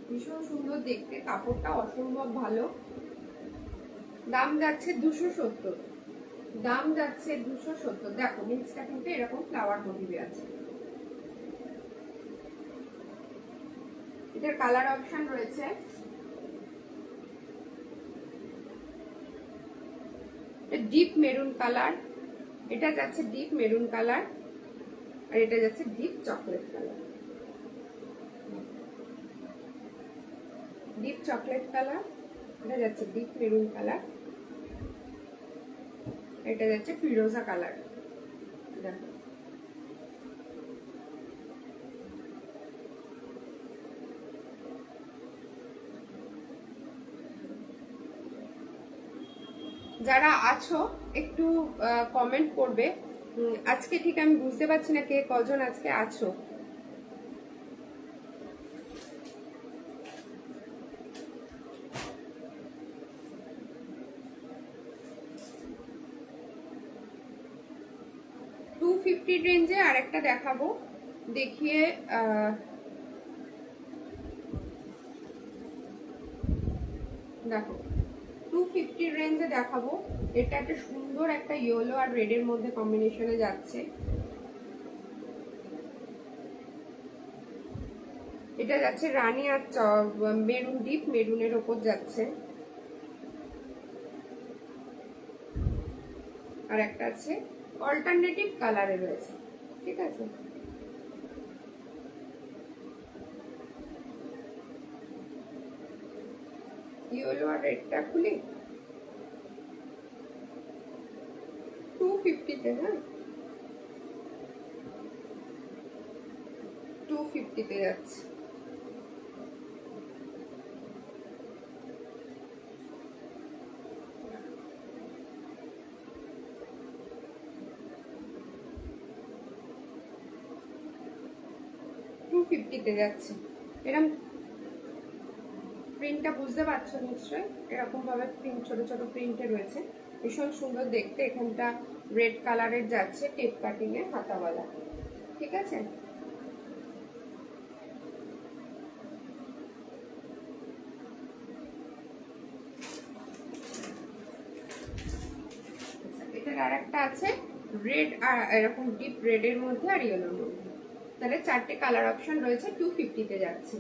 ভীষণ সুন্দর দেখতে, কাপড়টা অসম্ভব ভালো। দাম যাচ্ছে 270, দাম যাচ্ছে 270। দেখো নিচটা কিন্তু এরকম ফ্লাওয়ার মোটিভে আছে। এটার কালার অপশন রয়েছে, ডিপ মেরুন কালার, এটা যাচ্ছে ডিপ মেরুন কালার, আর এটা যাচ্ছে deep chocolate colour, deep chocolate colour, এটা যাচ্ছে ডিপ মেরুন কালার, এটা যাচ্ছে ফিরোজা কালার। দেখো যারা আছো একটু কমেন্ট করবে। আজকে ঠিক আমি বুঝতে পারছি না কে কজন আজকে আছো। $250 রেঞ্জে আর একটা দেখাবো, দেখিয়ে দেখো 250 রেঞ্জে দেখাবো। এটা একটা সুন্দর একটা ইয়েলো আর রেড এর মধ্যে কম্বিনেশনে যাচ্ছে। এটা যাচ্ছে রানী আর মেরুন, ডিপ মেরুনের ওপর যাচ্ছে, আর একটা আছে অল্টারনেটিভ কালারে রয়েছে, ঠিক আছে। ইয়েলো আর রেডটা খুলি, 250-তে, হ্যাঁ 250-তে যাচ্ছে। যাচ্ছে এরকম প্রিন্টটা বুঝতে পারছো নিশ্চয়ই, এরকম ভাবে প্রিন্ট ছোট ছোট প্রিন্টে রয়েছে, ভীষণ সুন্দর দেখতে। এখানটা রেড কালারের যাচ্ছে টেপ কাটিং এ হাতাওয়ালা, ঠিক আছে। এটার আর একটা আছে রেড, আর এরকম ডিপ রেড এর মধ্যে আর ইয়েলোর মধ্যে, তাহলে 4টে কালার অপশন রয়েছে। 250-তে যাচ্ছে।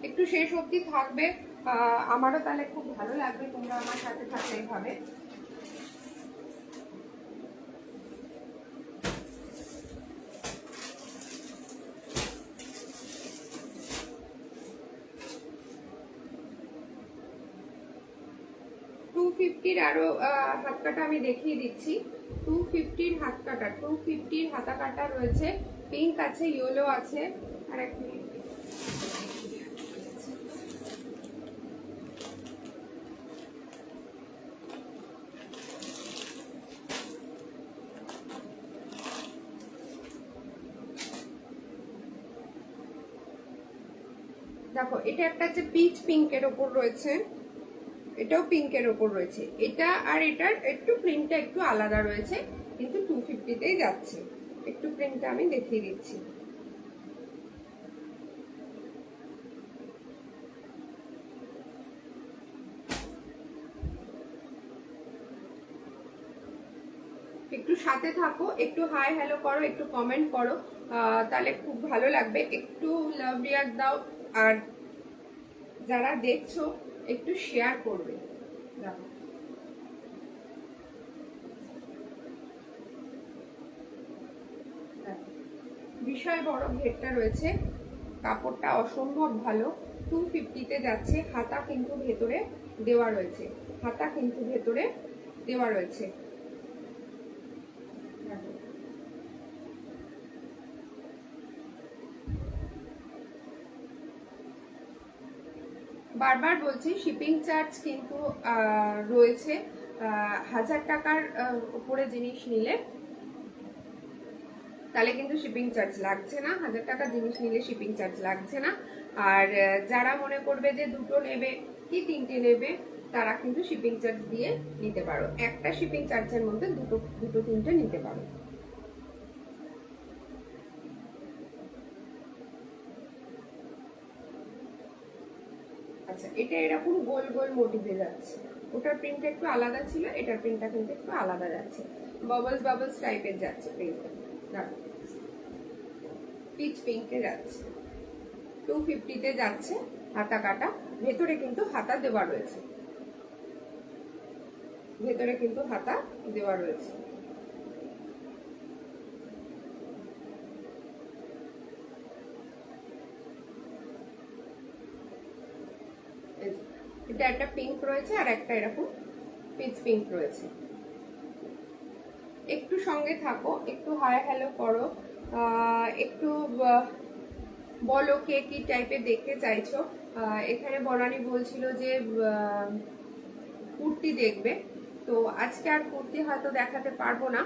একটু শেষ অবধি থাকবে, আমারও তাহলে খুব ভালো লাগবে তোমরা আমার সাথে থাকলে এইভাবে। আরো হাত কাটা আমি দেখিয়ে দিচ্ছি। 250-র হাত কাটা, 250-র হাতা কাটা রয়েছে, পিঙ্ক আছে, ইয়েলো আছে, আর এক মিনিট, দেখো এটা একটা হচ্ছে পিচ পিঙ্কের ওপর রয়েছে, এটাও পিঙ্কের ওপর রয়েছে, এটা আর এটার একটু প্রিন্টটা একটু আলাদা রয়েছে, কিন্তু 250-তেই যাচ্ছে। একটু প্রিন্টটা আমি দেখিয়ে দিচ্ছি। একটু সাথে থাকো, একটু হাই হ্যালো করো, একটু কমেন্ট করো, তাহলে খুব ভালো লাগবে। একটু লাভ রিয়াক্ট দাও, আর যারা দেখছো একটু শেয়ার করবে। দেখো বিশাল বড় ঘেরটা রয়েছে, কাপড়টা অসম্ভব ভালো। 250-তে যাচ্ছে। হাতা কিন্তু ভেতরে দেওয়া রয়েছে, হাতা কিন্তু ভেতরে দেওয়া রয়েছে। বারবার বলছি শিপিং চার্জ কিন্তু রয়েছে। 1000 টাকার উপরে জিনিস নিলে তাহলে কিন্তু শিপিং চার্জ লাগছে না, 1000 টাকা জিনিস নিলে শিপিং চার্জ লাগছে না। আর যারা মনে করবে যে দুটো নেবে কি তিনটে নেবে, তারা কিন্তু শিপিং চার্জ দিয়ে নিতে পারো, একটা শিপিং চার্জের মধ্যে দুটো দুটো তিনটে নিতে পারো। আচ্ছা, এটা এরকম গোল গোল মোটিভে যাচ্ছে, ওটার প্রিন্টটা একটু আলাদা ছিল, এটার প্রিন্টটা কিন্তু একটু আলাদা যাচ্ছে, বাবলস বাবলস টাইপের যাচ্ছে প্রিন্টটা। পিচ পিঙ্কে যাচ্ছে, 250-তে যাচ্ছে। হাতা কাটা, ভেতরে কিন্তু হাতা দেওয়া রয়েছে, ভেতরে কিন্তু হাতা দেওয়া রয়েছে। এটা একটা পিঙ্ক রয়েছে আর একটা এরকম পিচ পিঙ্ক রয়েছে। একটু সঙ্গে থাকো, একটু হাই হ্যালো করো, একটু বলো কে কি টাইপের দেখতে চাইছো। এখানে বনানি বলছিল যে কুর্তি দেখবে, তো আজকে আর কুর্তি হয়তো দেখাতে পারবো না।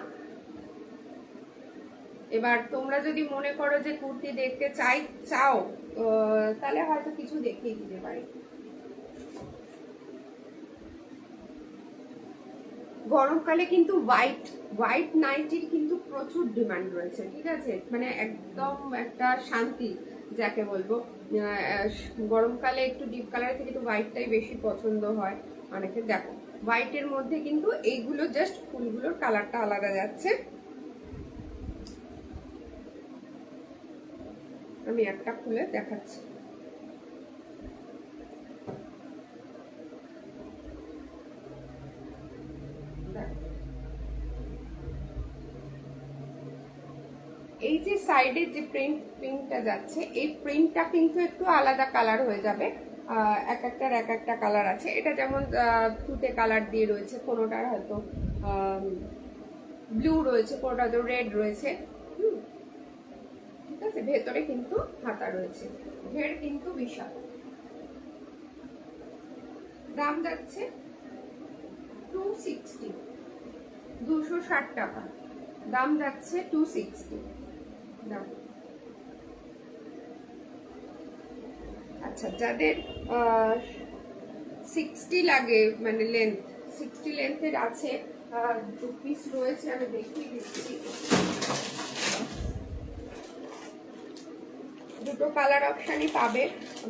এবার তোমরা যদি মনে করো যে কুর্তি দেখতে চাও, তাহলে হয়তো কিছু দেখিয়ে দিতে পারি। গরমকালে কিন্তু হোয়াইট নাইটির কিন্তু প্রচুর ডিমান্ড রয়েছে, ঠিক আছে, মানে একদম একটা শান্তি যাকে বলবো। গরমকালে একটু ডিপ কালারের থেকে তো হোয়াইটটাই বেশি পছন্দ হয় অনেকে। দেখো হোয়াইটের মধ্যে কিন্তু এইগুলো জাস্ট ফুলগুলোর কালারটা আলাদা যাচ্ছে। আমি একটা খুলে দেখাচ্ছি। এই যে সাইডের যে প্রিন্টটা যাচ্ছে, এই প্রিন্টটা কিন্তু একটু আলাদা কালার হয়ে যাবে, এক একটার এক একটা কালার আছে। এটা যেমন তুতে কালার দিয়ে রয়েছে, কোনোটার হয়তো ব্লু রয়েছে, কোনোটা তো রেড রয়েছে। ঠিক আছে, ভেতরে কিন্তু হাতা রয়েছে, ঘের কিন্তু বিশাল। দাম যাচ্ছে 260, 260 টাকা দাম যাচ্ছে, 260 দাম। আচ্ছা, যাদের 60 লাগে, মানে লেন্থ 60 লেন্থের আছে, 2 পিস রয়েছে, আমি দেখিয়ে দিচ্ছি। দুটো কালার অপশানই পাবে,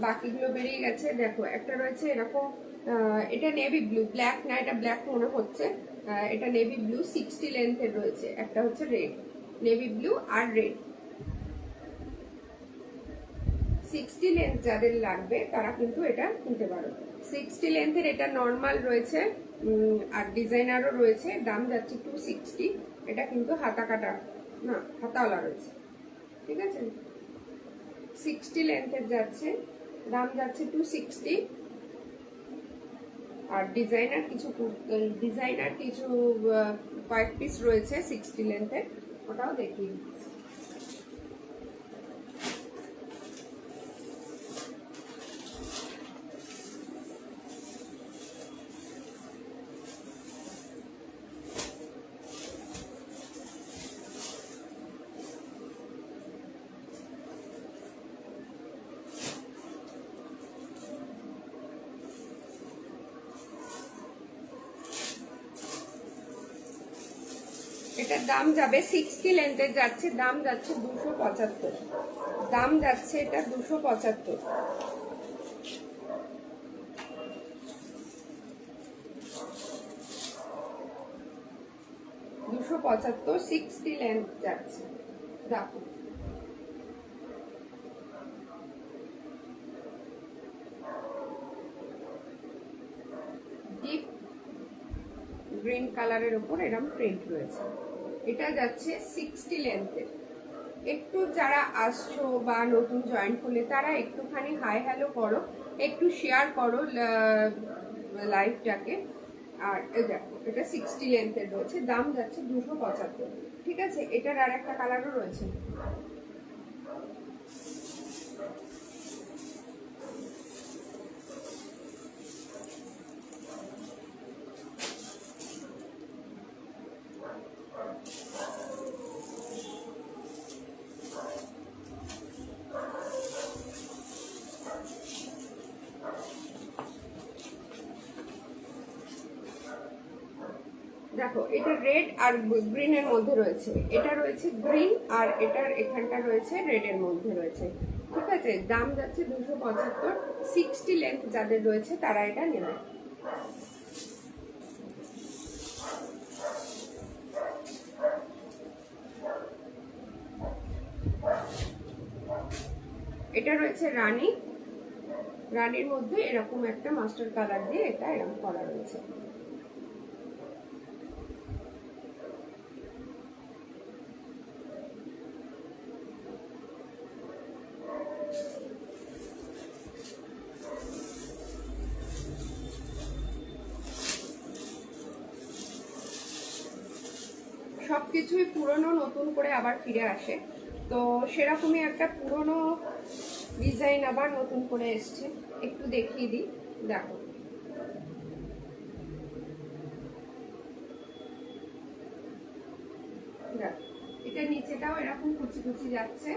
বাকিগুলো বেরিয়ে গেছে। দেখো, একটা রয়েছে এরকম, এটা নেভি ব্লু, ব্ল্যাক না, এটা ব্ল্যাক মনে হচ্ছে, এটা নেভি ব্লু 60 লেন্থের রয়েছে। একটা হচ্ছে রেড, নেভি ব্লু আর রেড। 60 লেন্থ যাদের লাগবে তারা কিন্তু এটা কিনতে পারো। 60 লেন্থের এটা নর্মাল রয়েছে, আর ডিজাইনারও রয়েছে। দাম যাচ্ছে 260। এটা কিন্তু হাতা কাটা না, হাতাওয়ালা রয়েছে। ঠিক আছে, 60 লেন্থের যাচ্ছে, দাম যাচ্ছে 260। আর ডিজাইনার কিছু কয়েক পিস রয়েছে 60 লেন্থের, ওটাও দেখিয়ে দিচ্ছি। এটার দাম যাবে, 60 লেন্থের যাচ্ছে, দাম যাচ্ছে 275। দাম যাচ্ছে এটা 275। 275 60 লেন্থ যাচ্ছে। দেখো, ডিপ গ্রিন কালারের উপর এরকম প্রিন্ট রয়েছে। এটা যাচ্ছে 60 লেন্থের। একটু যারা আসছো বা নতুন জয়েন করলে তারা একটুখানি হাই হ্যালো করো, একটু শেয়ার করো লাইভটাকে। আর দেখো, এটা 60 লেন্থের রয়েছে, দাম যাচ্ছে 275। ঠিক আছে, এটার আর একটা কালারও রয়েছে। দেখো, এটা রেড আর গ্রিনের মধ্যে রয়েছে, এটা রয়েছে গ্রিন, আর এটার এখানটা রয়েছে রেডের মধ্যে রয়েছে। ঠিক আছে, দাম যাচ্ছে 275। 60 লেন্থ যাদের রয়েছে তারা এটা নেবে। এটা রয়েছে রানী, রানীর মধ্যে এরকম একটা মাস্টার কালার দিয়ে এটা এরকম করা রয়েছে। সবকিছুই পুরনো নতুন করে আবার ফিরে আসে, তো সেরকমই একটা পুরনো ডিজাইন আবার নতুন করে এসছে, একটু দেখিয়ে দিই। দেখো, এটা নিচেটাও এরকম কুচি কুচি যাচ্ছে,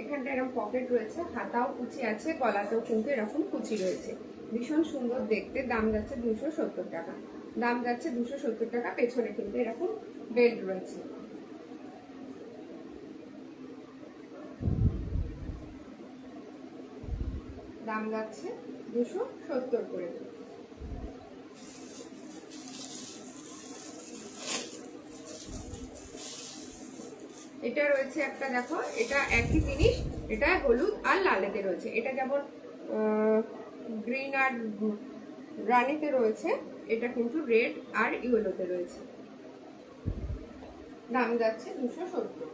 এখানটা এরকম পকেট রয়েছে, হাতাও কুচি আছে, গলাতেও কিন্তু এরকম কুচি রয়েছে, ভীষণ সুন্দর দেখতে। দাম যাচ্ছে 270 টাকা। দাম যাচ্ছে 270 টাকা। পেছনে কিন্তু এরকম বেল্ট রয়েছে। দাম যাচ্ছে 270 করে। এটা রয়েছে একটা, দেখো, এটা একই জিনিস, এটা হলুদ আর লালেতে রয়েছে। এটা যেমন গ্রিন আর রানিতে রয়েছে, এটা কিন্তু রেড আর ইয়েলোতে রয়েছে। দাম যাচ্ছে 270।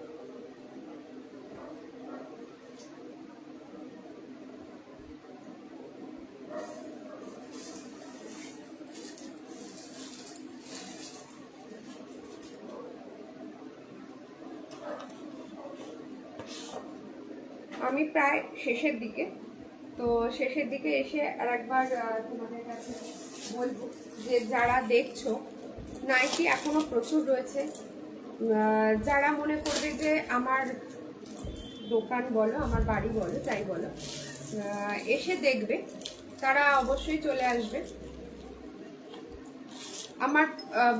আমি প্রায় শেষের দিকে, তো শেষের দিকে এসে আর একবার তোমাদের কাছে বলবো যে যারা দেখছো, নাইটি এখনো প্রচুর রয়েছে। যারা মনে করবে যে আমার দোকান বলো, আমার বাড়ি বলো, যাই বলো, এসে দেখবে, তারা অবশ্যই চলে আসবে। আমার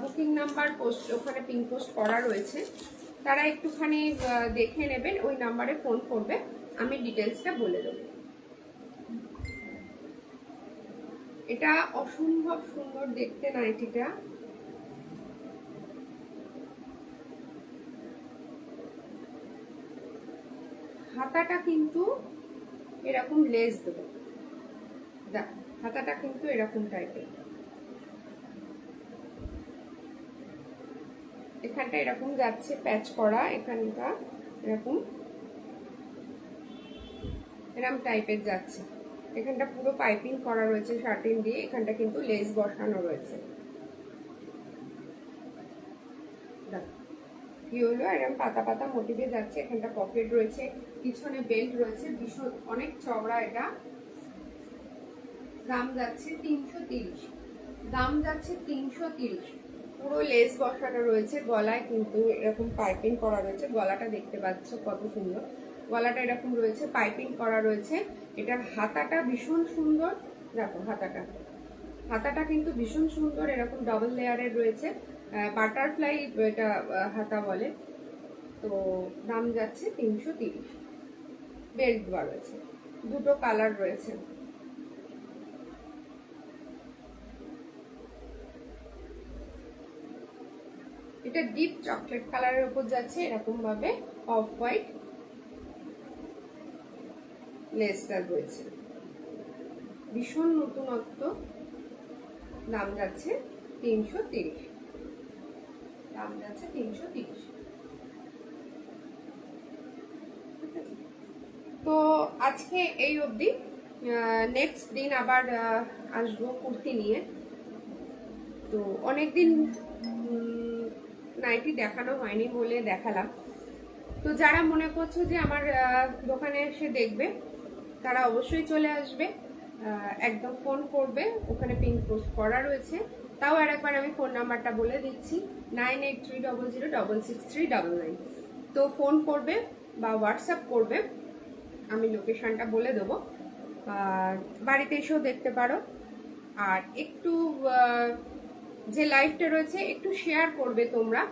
বুকিং নাম্বার পোস্ট ওখানে পিন পোস্ট করা রয়েছে, তারা একটুখানি দেখে নেবেন, ওই নাম্বারে ফোন করবে, আমি ডিটেলসটা বলে দেবো। এটা অসম্ভব সুন্দর দেখতে নাইটিটা। হাতাটা কিন্তু এরকম লেস দেবো, দেখ হাতাটা কিন্তু এরকম টাইপের, এখানটা এরকম যাচ্ছে প্যাচ করা, এখানটা এরকম এরকম টাইপের যাচ্ছে, এখানটা পুরো পাইপিং করা রয়েছে শার্টিন দিয়ে, এখানটা কিন্তু লেস বসানো রয়েছে। কি হলো, এরকম পাতা পাতা মোটিভে যাচ্ছে, এখানটা পকেট রয়েছে, পিছনে বেল্ট রয়েছে, ভীষণ অনেক চওড়া। এটা দাম যাচ্ছে 330, দাম যাচ্ছে 330। পুরো লেস বসানো রয়েছে, গলায় কিন্তু এরকম পাইপিং করা রয়েছে, গলাটা দেখতে পাচ্ছ কত সুন্দর, গলাটা এরকম রয়েছে, পাইপিং করা রয়েছে। এটার হাতাটা ভীষণ সুন্দর, দেখো হাতাটা, হাতাটা কিন্তু ভীষণ সুন্দর, এরকম ডাবল লেয়ারের রয়েছে, বাটারফ্লাই এটা হাতা বলে। তো দাম যাচ্ছে 330, বেল্ট দেওয়া রয়েছে, দুটো কালার রয়েছে। এটা ডিপ চকলেট কালারের উপর যাচ্ছে, এরকম ভাবে অফ হোয়াইট লেসটা রয়েছে, ভীষণ নতুনত্ব। দাম যাচ্ছে 330, দাম যাচ্ছে 330। তো আজকে এই অবধি, নেক্সট দিন আবার আসবো কুর্তি নিয়ে। তো অনেকদিন নাইটি দেখানো হয়নি বলে দেখালাম। তো যারা মনে করছো যে আমার দোকানে এসে দেখবে, তারা অবশ্যই চলে আসবে, একদম ফোন করবে, ওখানে পিন পোস্ট করা রয়েছে। তাও আর একবার আমি ফোন নাম্বারটা বলে দিচ্ছি, 9830066399। তো ফোন করবে বা হোয়াটসঅ্যাপ করবে, আমি লোকেশনটা বলে দেবো, বাড়িতে এসেও দেখতে পারো। আর একটু যে লাইভটা রয়েছে একটু শেয়ার করবে তোমরা।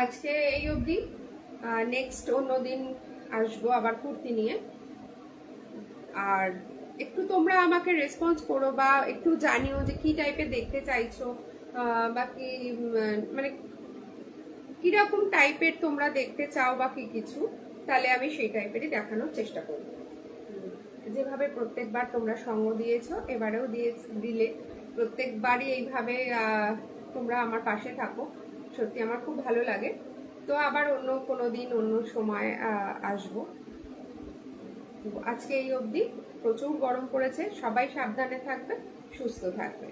আজকে এই অবধি, নেক্সট অন্যদিন আসবো আবার কুর্তি নিয়ে। আর একটু তোমরা আমাকে রেসপন্স করো বা একটু জানিও যে কি টাইপের দেখতে চাইছো, বা কি মানে কিরকম টাইপের তোমরা দেখতে চাও বা কি কিছু, তাহলে আমি সেই টাইপেরই দেখানোর চেষ্টা করব। যেভাবে প্রত্যেকবার তোমরা সঙ্গ দিয়েছো, এবারেও দিলে, প্রত্যেকবারই এইভাবে তোমরা আমার পাশে থাকো, সত্যি আমার খুব ভালো লাগে। তো আবার অন্য কোনো দিন অন্য সময় আসবো। আজকে এই অবধি, প্রচুর গরম পড়েছে, সবাই সাবধানে থাকবে, সুস্থ থাকবে।